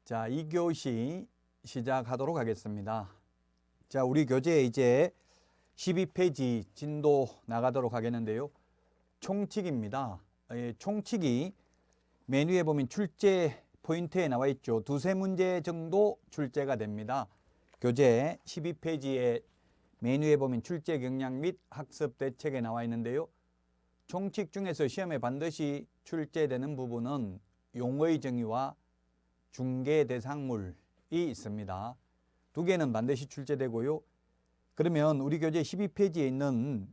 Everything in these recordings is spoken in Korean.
자, 2교시 시작하도록 하겠습니다. 자, 우리 교재 이제 12페이지 진도 나가도록 하겠는데요. 총칙입니다. 총칙이 메뉴에 보면 출제 포인트에 나와 있죠. 두세 문제 정도 출제가 됩니다. 교재 12페이지에 메뉴에 보면 출제 경향 및 학습 대책에 나와 있는데요. 총칙 중에서 시험에 반드시 출제되는 부분은 용어의 정의와 중개 대상물이 있습니다. 두 개는 반드시 출제되고요. 그러면 우리 교재 12페이지에 있는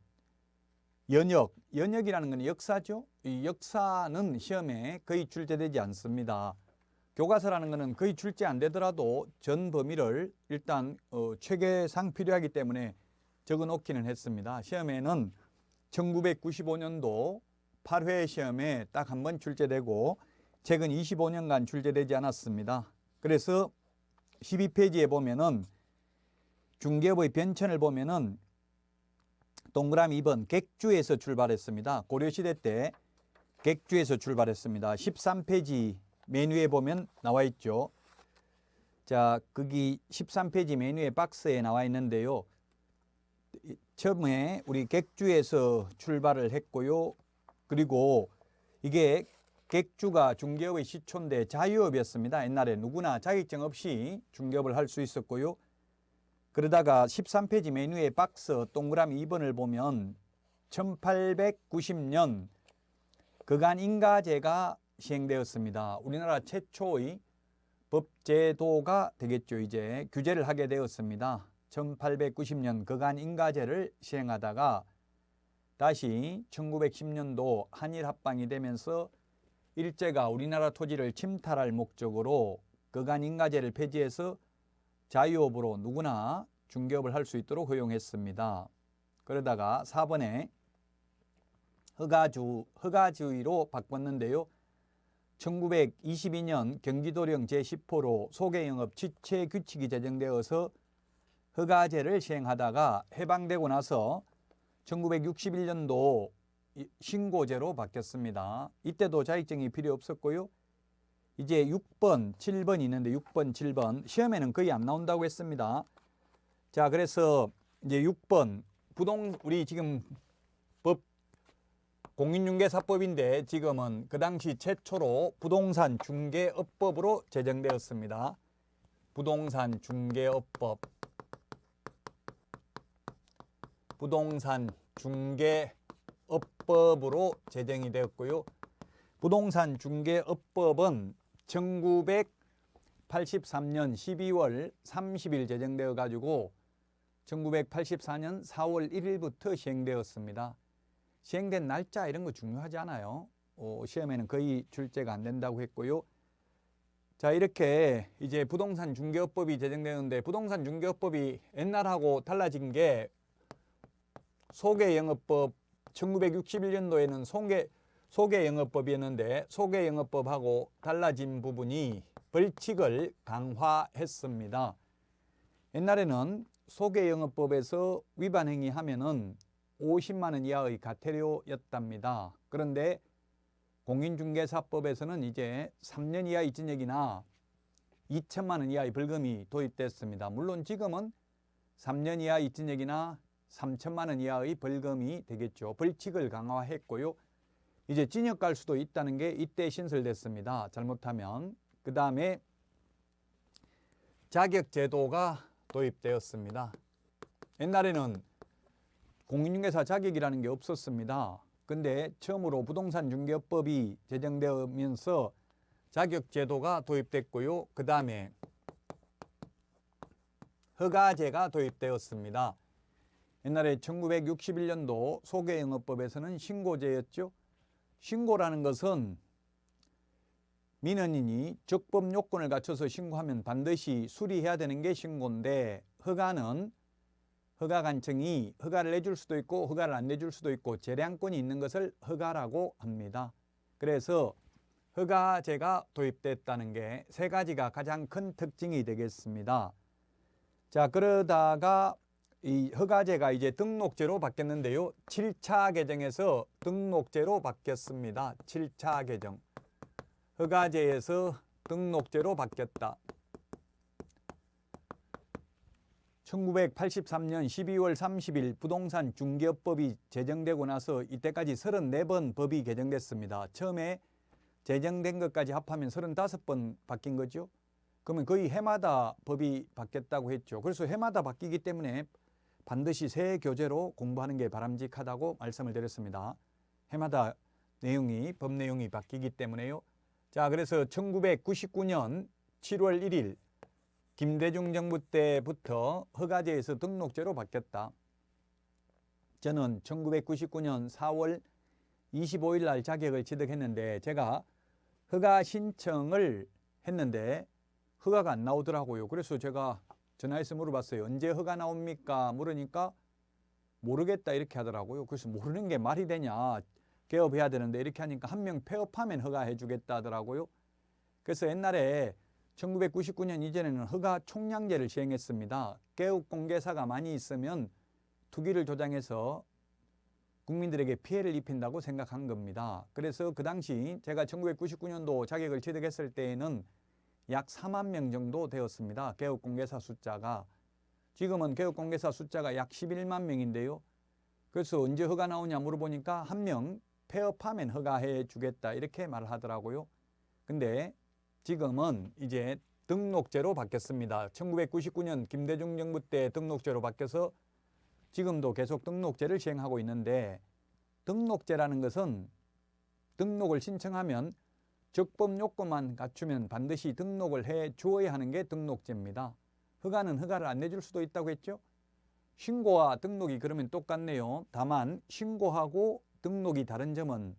연역이라는 건 역사죠. 이 역사는 시험에 거의 출제되지 않습니다. 교과서라는 것은 거의 출제 안 되더라도 전 범위를 일단 체계상 필요하기 때문에 적어 놓기는 했습니다. 시험에는 1995년도 8회 시험에 딱 한 번 출제되고 최근 25년간 출제되지 않았습니다. 그래서 12페이지에 보면은 중개업의 변천을 보면은 동그라미 2번 객주에서 출발했습니다. 고려시대 때 객주에서 출발했습니다. 13페이지 메뉴에 보면 나와 있죠. 자, 거기 13페이지 메뉴의 박스에 나와 있는데요. 처음에 우리 객주에서 출발을 했고요. 그리고 이게 객주가 중개업의 시초인데 자유업이었습니다. 옛날에 누구나 자격증 없이 중개업을 할 수 있었고요. 그러다가 13페이지 메뉴의 박스 동그라미 2번을 보면 1890년 거간인가제가 시행되었습니다. 우리나라 최초의 법제도가 되겠죠. 이제 규제를 하게 되었습니다. 1890년 거간인가제를 시행하다가 다시 1910년도 한일합방이 되면서 일제가 우리나라 토지를 침탈할 목적으로 거간인가제를 폐지해서 자유업으로 누구나 중개업을 할 수 있도록 허용했습니다. 그러다가 4번에 허가주의로 바꿨는데요. 1922년 경기도령 제10호로 소개영업 지체규칙이 제정되어서 허가제를 시행하다가 해방되고 나서 1961년도 신고제로 바뀌었습니다. 이때도 자격증이 필요 없었고요. 이제 6번, 7번이 있는데 6번, 7번 시험에는 거의 안 나온다고 했습니다. 자, 그래서 이제 6번 우리 지금 법 공인중개사법인데 지금은 그 당시 최초로 부동산 중개업법으로 제정되었습니다. 부동산 중개업법. 부동산 중개업법으로 제정이 되었고요. 부동산 중개업법은 1983년 12월 30일 제정되어 가지고 1984년 4월 1일부터 시행되었습니다. 시행된 날짜 이런 거 중요하지 않아요. 시험에는 거의 출제가 안 된다고 했고요. 자, 이렇게 이제 부동산 중개업법이 제정되는데 부동산 중개업법이 옛날하고 달라진 게 소개영업법 1961년도에는 소개영업법이었는데 소개영업법하고 달라진 부분이 벌칙을 강화했습니다. 옛날에는 소개영업법에서 위반 행위하면은 50만 원 이하의 과태료였답니다. 그런데 공인중개사법에서는 이제 3년 이하 입증액이나 2천만 원 이하의 벌금이 도입됐습니다. 물론 지금은 3년 이하 입증액이나 3천만 원 이하의 벌금이 되겠죠. 벌칙을 강화했고요. 이제 징역 갈 수도 있다는 게 이때 신설됐습니다. 잘못하면. 그 다음에 자격제도가 도입되었습니다. 옛날에는 공인중개사 자격이라는 게 없었습니다. 근데 처음으로 부동산 중개업법이 제정되면서 자격제도가 도입됐고요. 그 다음에 허가제가 도입되었습니다. 옛날에 1961년도 소개영업법에서는 신고제였죠. 신고라는 것은 민원인이 적법 요건을 갖춰서 신고하면 반드시 수리해야 되는 게 신고인데 허가는 허가관청이 허가를 내줄 수도 있고 허가를 안 내줄 수도 있고 재량권이 있는 것을 허가라고 합니다. 그래서 허가제가 도입됐다는 게 세 가지가 가장 큰 특징이 되겠습니다. 자, 그러다가 이 허가제가 이제 등록제로 바뀌었는데요. 7차 개정에서 등록제로 바뀌었습니다. 7차 개정. 허가제에서 등록제로 바뀌었다. 1983년 12월 30일 부동산 중개업법이 제정되고 나서 이때까지 34번 법이 개정됐습니다. 처음에 제정된 것까지 합하면 35번 바뀐 거죠. 그러면 거의 해마다 법이 바뀌었다고 했죠. 그래서 해마다 바뀌기 때문에 반드시 새 교재로 공부하는 게 바람직하다고 말씀을 드렸습니다. 해마다 법 내용이 바뀌기 때문에요. 자, 그래서 1999년 7월 1일 김대중 정부 때부터 허가제에서 등록제로 바뀌었다. 저는 1999년 4월 25일 날 자격을 취득했는데 제가 허가 신청을 했는데 허가가 안 나오더라고요. 그래서 제가 전화해서 물어봤어요. 언제 허가 나옵니까? 물으니까 모르겠다 이렇게 하더라고요. 그래서 모르는 게 말이 되냐. 개업해야 되는데 이렇게 하니까 한 명 폐업하면 허가해 주겠다 하더라고요. 그래서 옛날에 1999년 이전에는 허가 총량제를 시행했습니다. 개업공개사가 많이 있으면 투기를 조장해서 국민들에게 피해를 입힌다고 생각한 겁니다. 그래서 그 당시 제가 1999년도 자격을 취득했을 때에는 약 4만 명 정도 되었습니다. 개업공개사 숫자가. 지금은 개업공개사 숫자가 약 11만 명인데요. 그래서 언제 허가 나오냐 물어보니까 한 명 폐업하면 허가해 주겠다 이렇게 말을 하더라고요. 근데 지금은 이제 등록제로 바뀌었습니다. 1999년 김대중 정부 때 등록제로 바뀌어서 지금도 계속 등록제를 시행하고 있는데 등록제라는 것은 등록을 신청하면 적법 요건만 갖추면 반드시 등록을 해 주어야 하는 게 등록제입니다. 허가는 허가를 안 내줄 수도 있다고 했죠. 신고와 등록이 그러면 똑같네요. 다만 신고하고 등록이 다른 점은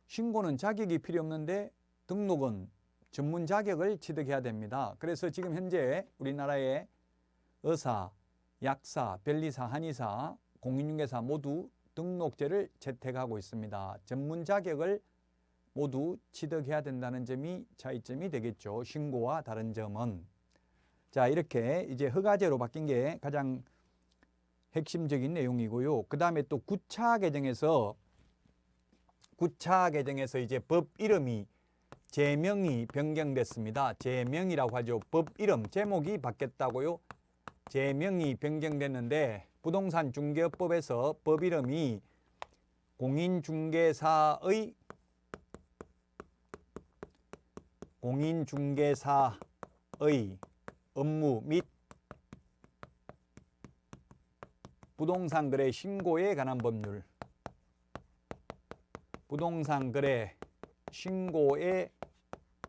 신고는 자격이 필요 없는데 등록은 전문 자격을 취득해야 됩니다. 그래서 지금 현재 우리나라의 의사, 약사, 변리사, 한의사, 공인중개사 모두 등록제를 채택하고 있습니다. 전문 자격을 모두 취득해야 된다는 점이 차이점이 되겠죠. 신고와 다른 점은. 자, 이렇게 이제 허가제로 바뀐 게 가장 핵심적인 내용이고요. 그 다음에 또 9차 개정에서 이제 법 이름이 제명이 변경됐습니다. 제명이라고 하죠. 법 이름, 제목이 바뀌었다고요. 제명이 변경됐는데 부동산 중개업법에서 법 이름이 공인중개사의 업무 및 부동산 거래 신고에 관한 법률, 부동산 거래 신고에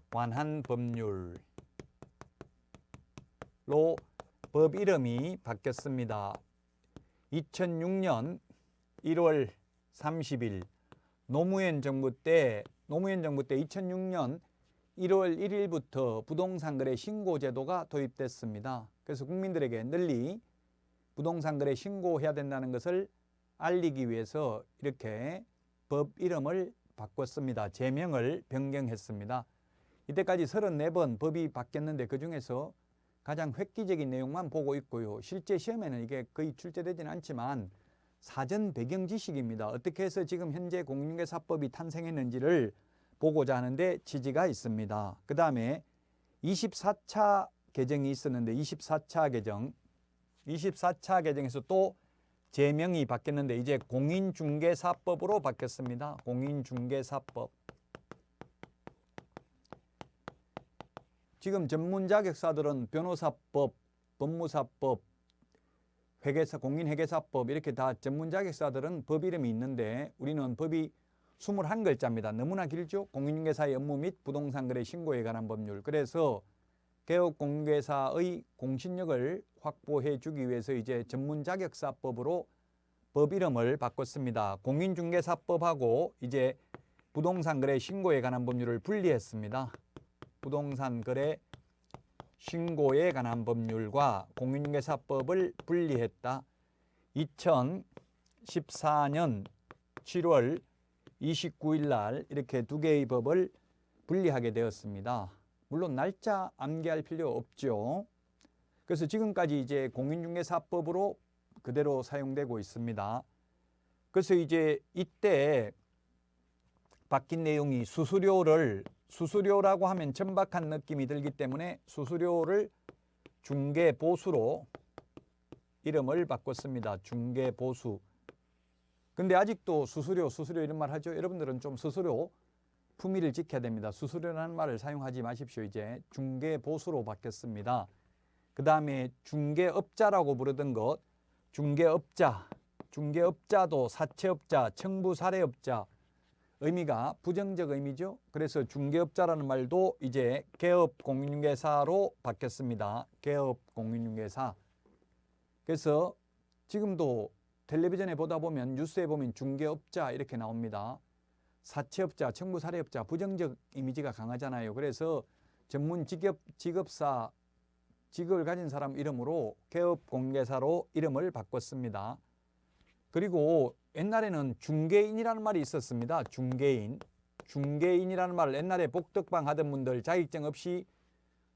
관한 법률로 법 이름이 바뀌었습니다. 2006년 1월 30일 노무현 정부 때 2006년 1월 1일부터 부동산 거래 신고 제도가 도입됐습니다. 그래서 국민들에게 널리 부동산 거래 신고해야 된다는 것을 알리기 위해서 이렇게 법 이름을 바꿨습니다. 제명을 변경했습니다. 이때까지 34번 법이 바뀌었는데 그중에서 가장 획기적인 내용만 보고 있고요. 실제 시험에는 이게 거의 출제되지는 않지만 사전 배경 지식입니다. 어떻게 해서 지금 현재 공인중개사법이 탄생했는지를 보고자 하는데 취지가 있습니다. 그 다음에 24차 개정이 있었는데 24차 개정에서 또 제명이 바뀌었는데 이제 공인중개사법으로 바뀌었습니다. 공인중개사법. 지금 전문 자격사들은 변호사법, 법무사법, 공인회계사법 이렇게 다 전문 자격사들은 법 이름이 있는데 우리는 법이 21글자입니다. 너무나 길죠? 공인중개사의 업무 및 부동산 거래 신고에 관한 법률. 그래서 개업공개사의 공신력을 확보해 주기 위해서 이제 전문자격사법으로 법 이름을 바꿨습니다. 공인중개사법하고 이제 부동산 거래 신고에 관한 법률을 분리했습니다. 부동산 거래 신고에 관한 법률과 공인중개사법을 분리했다. 2014년 7월 29일 날 이렇게 두 개의 법을 분리하게 되었습니다. 물론 날짜 암기할 필요 없죠. 그래서 지금까지 이제 공인중개사법으로 그대로 사용되고 있습니다. 그래서 이제 이때 바뀐 내용이 수수료라고 하면 천박한 느낌이 들기 때문에 수수료를 중개보수로 이름을 바꿨습니다. 중개보수. 근데 아직도 수수료 이런 말 하죠. 여러분들은 좀 수수료 품위를 지켜야 됩니다. 수수료라는 말을 사용하지 마십시오. 이제 중개보수로 바뀌었습니다. 그 다음에 중개업자라고 부르던 것, 중개업자도 사채업자, 청부사례업자, 의미가 부정적 의미죠. 그래서 중개업자라는 말도 이제 개업공인중개사로 바뀌었습니다. 개업공인중개사. 그래서 지금도 텔레비전에 보다 보면 뉴스에 보면 중개업자 이렇게 나옵니다. 사채업자, 청부사례업자 부정적 이미지가 강하잖아요. 그래서 전문 직업사, 직업을 가진 사람 이름으로 개업공개사로 이름을 바꿨습니다. 그리고 옛날에는 중개인이라는 말이 있었습니다. 중개인이라는 말을 옛날에 복덕방 하던 분들, 자격증 없이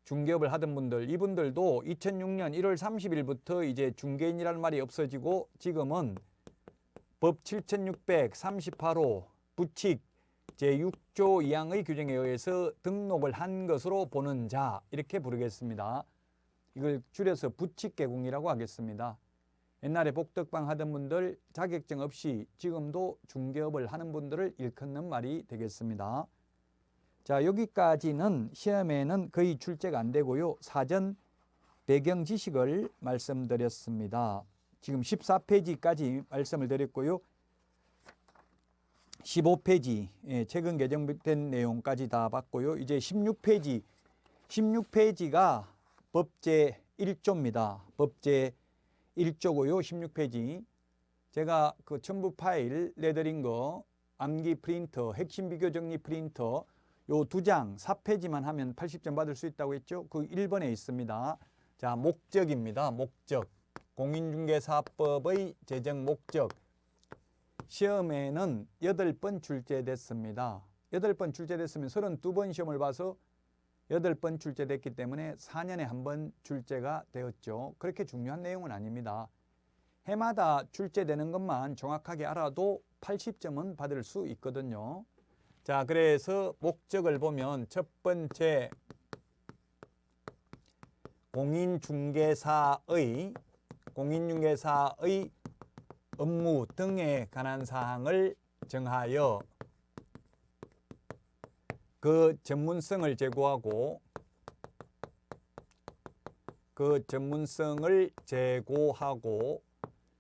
중개업을 하던 분들, 이분들도 2006년 1월 30일부터 이제 중개인이라는 말이 없어지고 지금은 법 7638호 부칙 제6조 2항의 규정에 의해서 등록을 한 것으로 보는 자 이렇게 부르겠습니다. 이걸 줄여서 부칙개공이라고 하겠습니다. 옛날에 복덕방 하던 분들 자격증 없이 지금도 중개업을 하는 분들을 일컫는 말이 되겠습니다. 자, 여기까지는 시험에는 거의 출제가 안 되고요. 사전 배경 지식을 말씀드렸습니다. 지금 14페이지까지 말씀을 드렸고요. 15페이지 최근 개정된 내용까지 다 봤고요. 이제 16페이지가 법제 1조입니다. 법제 1조고요. 16페이지. 제가 그 첨부 파일 내드린 거 암기 프린터, 핵심 비교 정리 프린터 요 2장 4페이지만 하면 80점 받을 수 있다고 했죠. 그 1번에 있습니다. 자, 목적입니다. 목적. 공인중개사법의 제정 목적. 시험에는 8번 출제됐습니다. 8번 출제됐으면 32번 시험을 봐서 8번 출제됐기 때문에 4년에 한 번 출제가 되었죠. 그렇게 중요한 내용은 아닙니다. 해마다 출제되는 것만 정확하게 알아도 80점은 받을 수 있거든요. 자, 그래서 목적을 보면 첫 번째 공인중개사의 업무 등에 관한 사항을 정하여 그 전문성을 제고하고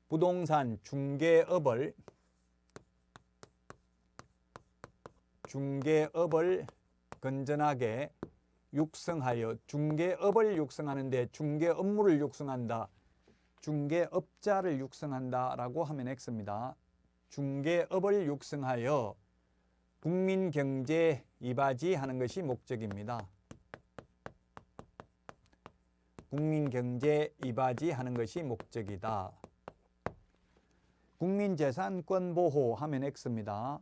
부동산 중개업을 건전하게 육성하여 중개업을 육성하는데 중개 업무를 육성한다. 중개업자를 육성한다라고 하면 X입니다. 중개업을 육성하여 국민 경제 이바지하는 것이 목적입니다. 국민 경제 이바지하는 것이 목적이다. 국민재산권 보호 하면 X입니다.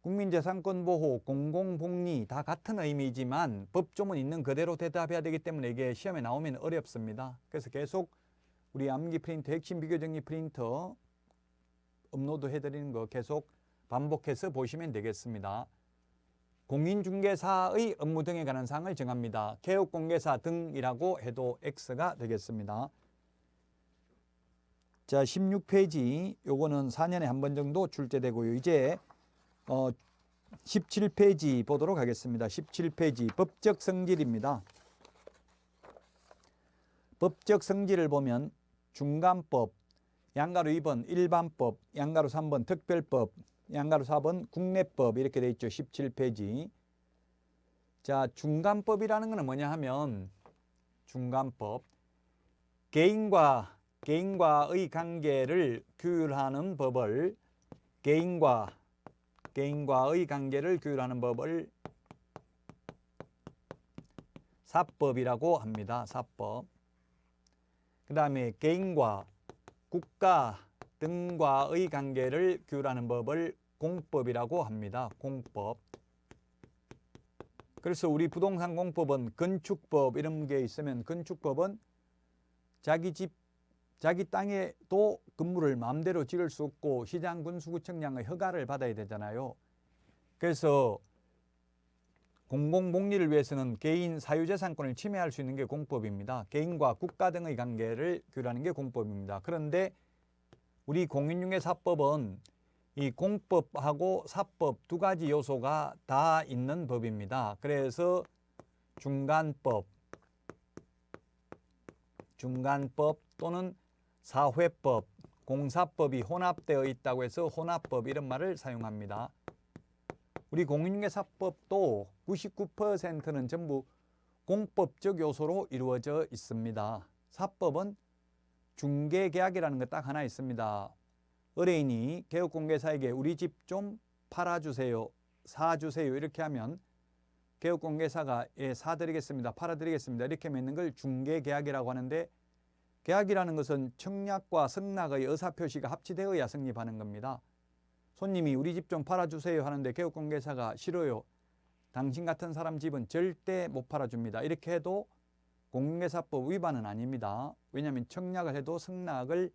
국민재산권 보호, 공공복리 다 같은 의미지만 법조문 있는 그대로 대답해야 되기 때문에 이게 시험에 나오면 어렵습니다. 그래서 계속 우리 암기 프린터, 핵심 비교 정리 프린터 업로드 해드리는 거 계속 반복해서 보시면 되겠습니다. 공인중개사의 업무 등에 관한 사항을 정합니다. 개업공개사 등이라고 해도 X가 되겠습니다. 자, 16페이지 요거는 4년에 한 번 정도 출제되고요. 이제 17페이지 보도록 하겠습니다. 17페이지 법적 성질입니다. 법적 성질을 보면 중간법, 양가로 2번 일반법, 양가로 3번 특별법, 양가로 4번 국내법 이렇게 되어 있죠. 17페이지. 자, 중간법이라는 것은 뭐냐 하면 중간법, 개인과의 관계를 규율하는 법을 개인과의 관계를 규율하는 법을 사법이라고 합니다. 사법. 그 다음에 개인과 국가 등과의 관계를 규율하는 법을 공법이라고 합니다. 공법. 그래서 우리 부동산 공법은 건축법 이런 게 있으면 건축법은 자기 집, 자기 땅에도 건물을 마음대로 지을 수 없고 시장 군수구청장의 허가를 받아야 되잖아요. 그래서 공공복리를 위해서는 개인 사유재산권을 침해할 수 있는 게 공법입니다. 개인과 국가 등의 관계를 규율하는 게 공법입니다. 그런데 우리 공인중개사법은 이 공법하고 사법 두 가지 요소가 다 있는 법입니다. 그래서 중간법 또는 사회법, 공사법이 혼합되어 있다고 해서 혼합법 이런 말을 사용합니다. 우리 공인중개사법도 99%는 전부 공법적 요소로 이루어져 있습니다. 사법은 중개계약이라는 거 딱 하나 있습니다. 의뢰인이 개업공개사에게 우리 집 좀 팔아주세요, 사주세요 이렇게 하면 개업공개사가 예, 사드리겠습니다, 팔아드리겠습니다 이렇게 맺는 걸 중개계약이라고 하는데, 계약이라는 것은 청약과 승낙의 의사표시가 합치되어야 성립하는 겁니다. 손님이 우리 집 좀 팔아주세요 하는데 개업공개사가 싫어요, 당신 같은 사람 집은 절대 못 팔아줍니다 이렇게 해도 공인중개사법 위반은 아닙니다. 왜냐하면 청약을 해도 승낙을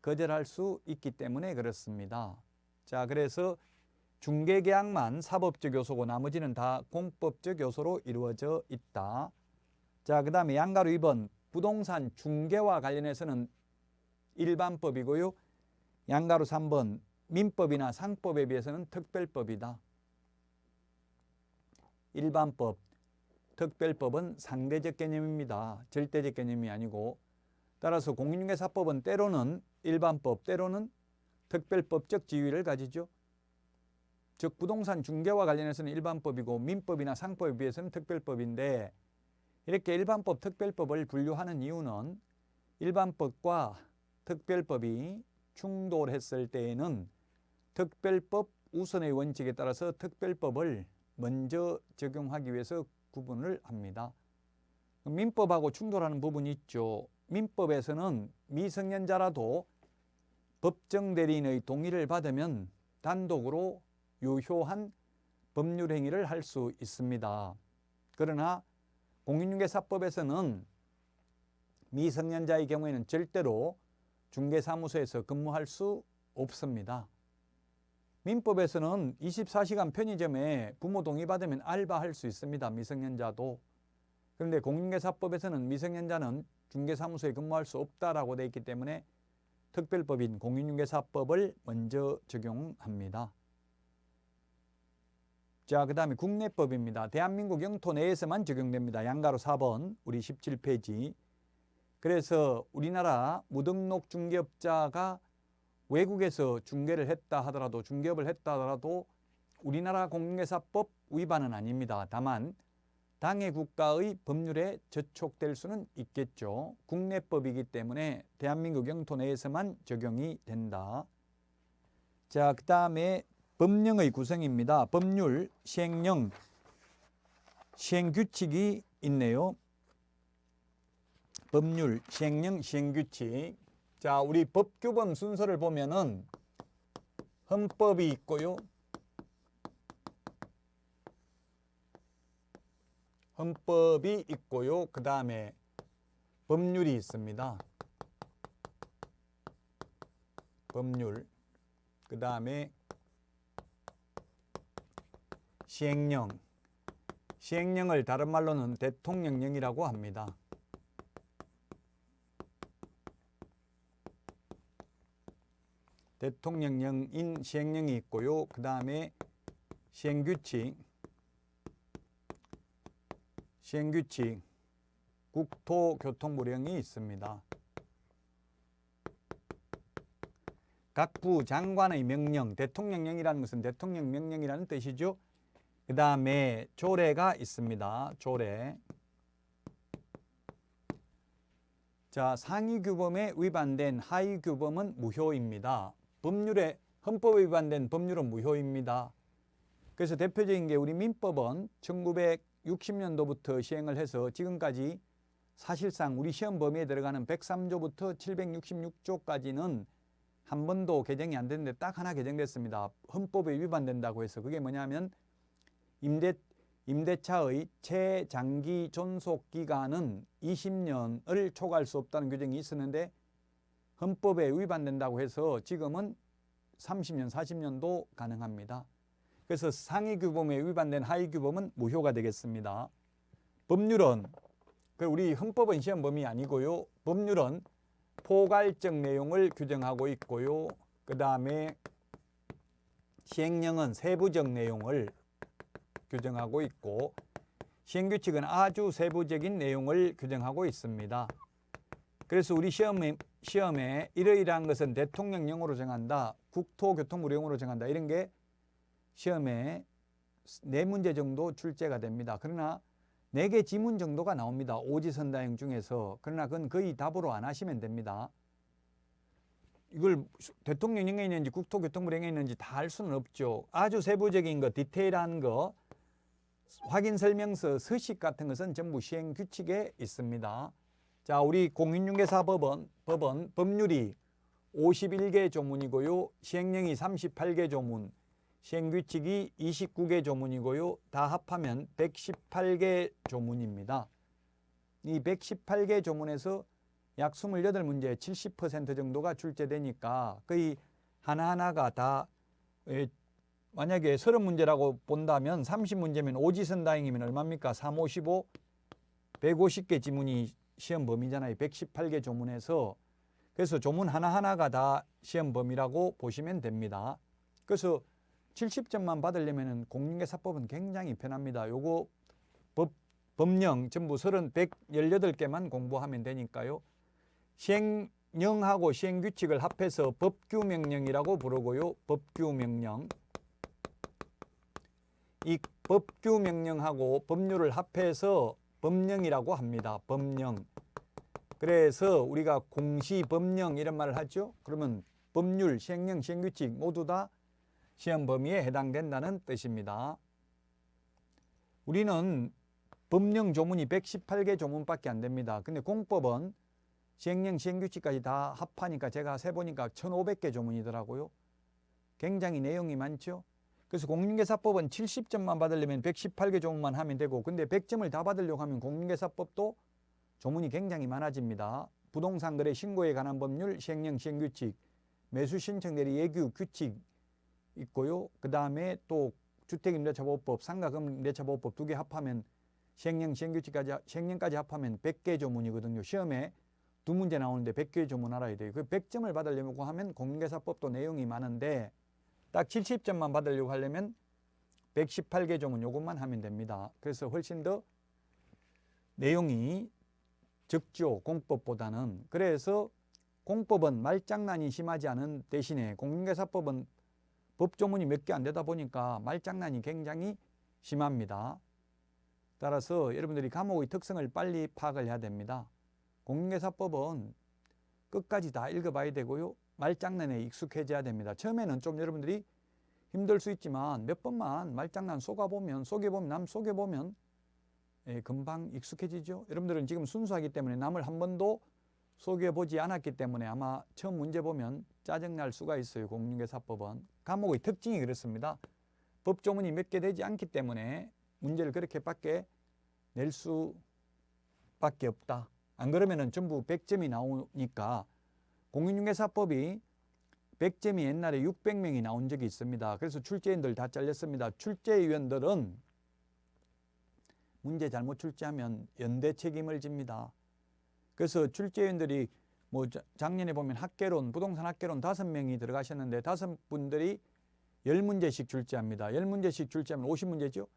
거절할 수 있기 때문에 그렇습니다. 자, 그래서 중개계약만 사법적 요소고 나머지는 다 공법적 요소로 이루어져 있다. 자, 그 다음에 양가로 2번 부동산 중개와 관련해서는 일반법이고요. 양가로 3번 민법이나 상법에 비해서는 특별법이다. 일반법, 특별법은 상대적 개념입니다. 절대적 개념이 아니고, 따라서 공인중개사법은 때로는 일반법, 때로는 특별법적 지위를 가지죠. 즉 부동산 중개와 관련해서는 일반법이고 민법이나 상법에 비해서는 특별법인데, 이렇게 일반법, 특별법을 분류하는 이유는 일반법과 특별법이 충돌했을 때에는 특별법 우선의 원칙에 따라서 특별법을 먼저 적용하기 위해서 구분을 합니다. 민법하고 충돌하는 부분이 있죠. 민법에서는 미성년자라도 법정 대리인의 동의를 받으면 단독으로 유효한 법률 행위를 할 수 있습니다. 그러나 공인중개사법에서는 미성년자의 경우에는 절대로 중개사무소에서 근무할 수 없습니다. 민법에서는 24시간 편의점에 부모 동의 받으면 알바할 수 있습니다. 미성년자도. 그런데 공인중개사법에서는 미성년자는 중개사무소에 근무할 수 없다라고 되어 있기 때문에 특별법인 공인중개사법을 먼저 적용합니다. 자, 그 다음에 국내법입니다. 대한민국 영토 내에서만 적용됩니다. 양가로 4번 우리 17페이지. 그래서 우리나라 무등록 중개업자가 외국에서 중개를 했다 하더라도, 중개업을 했다 하더라도 우리나라 공인중개사법 위반은 아닙니다. 다만 당해 국가의 법률에 저촉될 수는 있겠죠. 국내법이기 때문에 대한민국 영토 내에서만 적용이 된다. 자, 그 다음에 법령의 구성입니다. 법률, 시행령, 시행규칙이 있네요. 법률, 시행령, 시행규칙. 자, 우리 법규범 순서를 보면은 헌법이 있고요. 헌법이 있고요. 그 다음에 법률이 있습니다. 법률. 그 다음에 시행령. 시행령을 다른 말로는 대통령령이라고 합니다. 대통령령인 시행령이 있고요. 그 다음에 시행규칙, 국토교통부령이 있습니다. 각 부 장관의 명령, 대통령령이라는 것은 대통령 명령이라는 뜻이죠. 그 다음에 조례가 있습니다. 조례. 자, 상위 규범에 위반된 하위 규범은 무효입니다. 법률에, 헌법에 위반된 법률은 무효입니다. 그래서 대표적인 게 우리 민법은 1960년도부터 시행을 해서 지금까지 사실상 우리 시험 범위에 들어가는 103조부터 766조까지는 한 번도 개정이 안 됐는데 딱 하나 개정됐습니다. 헌법에 위반된다고 해서. 그게 뭐냐면 임대차의 최장기 존속 기간은 20년을 초과할 수 없다는 규정이 있었는데 헌법에 위반된다고 해서 지금은 30년, 40년도 가능합니다. 그래서 상위 규범에 위반된 하위 규범은 무효가 되겠습니다. 법률은 우리 헌법은 시험 범위 아니고요. 법률은 포괄적 내용을 규정하고 있고요. 그 다음에 시행령은 세부적 내용을 규정하고 있고 시행규칙은 아주 세부적인 내용을 규정하고 있습니다. 그래서 우리 시험에 이러이러한 것은 대통령령으로 정한다, 국토교통부령으로 정한다, 이런 게 시험에 4문제 정도 출제가 됩니다. 그러나 4개 지문 정도가 나옵니다. 오지선다형 중에서. 그러나 그건 거의 답으로 안 하시면 됩니다. 이걸 대통령령에 있는지 국토교통부령에 있는지 다 알 수는 없죠. 아주 세부적인 거, 디테일한 거, 확인설명서, 서식 같은 것은 전부 시행규칙에 있습니다. 자, 우리 공인중개사법은 법률이 51개 조문이고요. 시행령이 38개 조문, 시행규칙이 29개 조문이고요. 다 합하면 118개 조문입니다. 이 118개 조문에서 약 28문제 70% 정도가 출제되니까 거의 하나하나가 다 만약에 30문제라고 본다면 30문제면 오지선다행이면 얼마입니까? 3, 55, 150개 지문이 시험 범위잖아요. 118개 조문에서. 그래서 조문 하나하나가 다 시험 범위라고 보시면 됩니다. 그래서 70점만 받으려면 공인중개사법은 굉장히 편합니다. 요거 법령 전부 118개만 공부하면 되니까요. 시행령하고 시행규칙을 합해서 법규명령이라고 부르고요. 법규명령. 이 법규명령하고 법률을 합해서 법령이라고 합니다. 법령. 그래서 우리가 공시법령 이런 말을 하죠. 그러면 법률, 시행령, 시행규칙 모두 다 시험 범위에 해당된다는 뜻입니다. 우리는 법령 조문이 118개 조문밖에 안 됩니다. 근데 공법은 시행령, 시행규칙까지 다 합하니까 제가 세보니까 1500개 조문이더라고요. 굉장히 내용이 많죠. 그래서 공인중개사법은 70점만 받으려면 118개 조문만 하면 되고, 근데 100점을 다 받으려고 하면 공인중개사법도 조문이 굉장히 많아집니다. 부동산 거래 신고에 관한 법률, 시행령, 시행규칙, 매수 신청 대리 예규 규칙 있고요. 그 다음에 또 주택임대차보호법, 상가임대차보호법 2개 합하면 시행령, 시행령까지 합하면 100개 조문이거든요. 시험에 2문제 나오는데 100개 조문 알아야 돼요. 그 100점을 받으려고 하면 공인중개사법도 내용이 많은데 딱 70점만 받으려고 하려면 118개 조문 요것만 하면 됩니다. 그래서 훨씬 더 내용이 적죠. 공법보다는. 그래서 공법은 말장난이 심하지 않은 대신에 공인중개사법은 법조문이 몇 개 안 되다 보니까 말장난이 굉장히 심합니다. 따라서 여러분들이 과목의 특성을 빨리 파악을 해야 됩니다. 공인중개사법은 끝까지 다 읽어봐야 되고요. 말장난에 익숙해져야 됩니다. 처음에는 좀 여러분들이 힘들 수 있지만 몇 번만 말장난 속여보면 금방 익숙해지죠. 여러분들은 지금 순수하기 때문에 남을 한 번도 속여보지 않았기 때문에 아마 처음 문제 보면 짜증날 수가 있어요. 공인중개사법은. 과목의 특징이 그렇습니다. 법조문이 몇 개 되지 않기 때문에 문제를 그렇게밖에 낼 수밖에 없다. 안 그러면은 전부 100점이 나오니까 공인중개사법이 100점이 옛날에 600명이 나온 적이 있습니다. 그래서 출제위원들 다 잘렸습니다. 출제위원들은 문제 잘못 출제하면 연대 책임을 집니다. 그래서 출제위원들이 뭐 작년에 보면 학개론, 부동산 학개론 5명이 들어가셨는데 5분들이 10문제씩 출제합니다. 10문제씩 출제하면 50문제죠.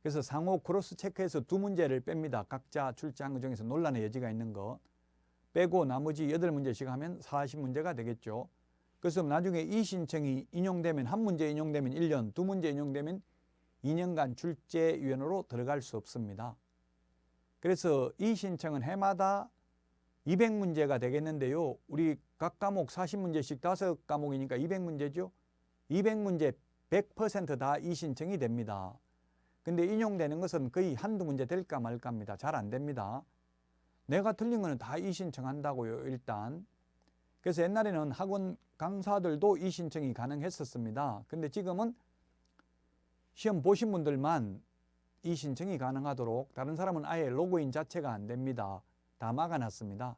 그래서 상호 크로스 체크해서 2문제를 뺍니다. 각자 출제한 것 중에서 논란의 여지가 있는 거 빼고 나머지 8문제씩 하면 40문제가 되겠죠. 그래서 나중에 이 신청이 인용되면 한 문제 인용되면 1년, 2문제 인용되면 2년간 출제위원으로 들어갈 수 없습니다. 그래서 이 신청은 해마다 200문제가 되겠는데요. 우리 각 과목 40문제씩 5과목이니까 200문제죠. 200문제 100% 다 이 신청이 됩니다. 근데 인용되는 것은 거의 한두 문제 될까 말까입니다. 잘 안 됩니다. 내가 틀린 거는 다 이 신청한다고요, 일단. 그래서 옛날에는 학원 강사들도 이 신청이 가능했었습니다. 근데 지금은 시험 보신 분들만 이 신청이 가능하도록, 다른 사람은 아예 로그인 자체가 안 됩니다. 다 막아놨습니다.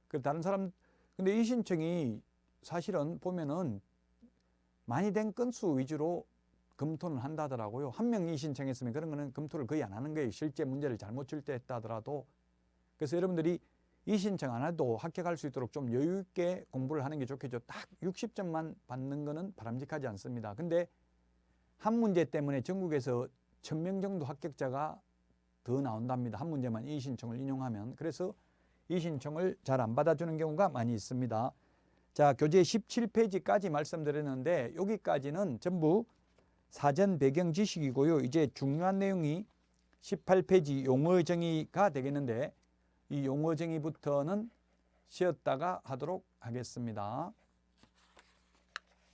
그 다른 사람, 근데 이 신청이 사실은 보면은 많이 된 건수 위주로 검토는 한다더라고요. 한 명이 신청했으면 그런 거는 검토를 거의 안 하는 거예요. 실제 문제를 잘못 출제했다 하더라도. 그래서 여러분들이 이 신청 안 해도 합격할 수 있도록 좀 여유 있게 공부를 하는 게 좋겠죠. 딱 60점만 받는 거는 바람직하지 않습니다. 근데 한 문제 때문에 전국에서 1000명 정도 합격자가 더 나온답니다. 한 문제만 이 신청을 인용하면. 그래서 이 신청을 잘 안 받아주는 경우가 많이 있습니다. 자, 교재 17페이지까지 말씀드렸는데 여기까지는 전부 사전 배경 지식이고요. 이제 중요한 내용이 18페이지 용어 정의가 되겠는데 이 용어 정의부터는 쉬었다가 하도록 하겠습니다.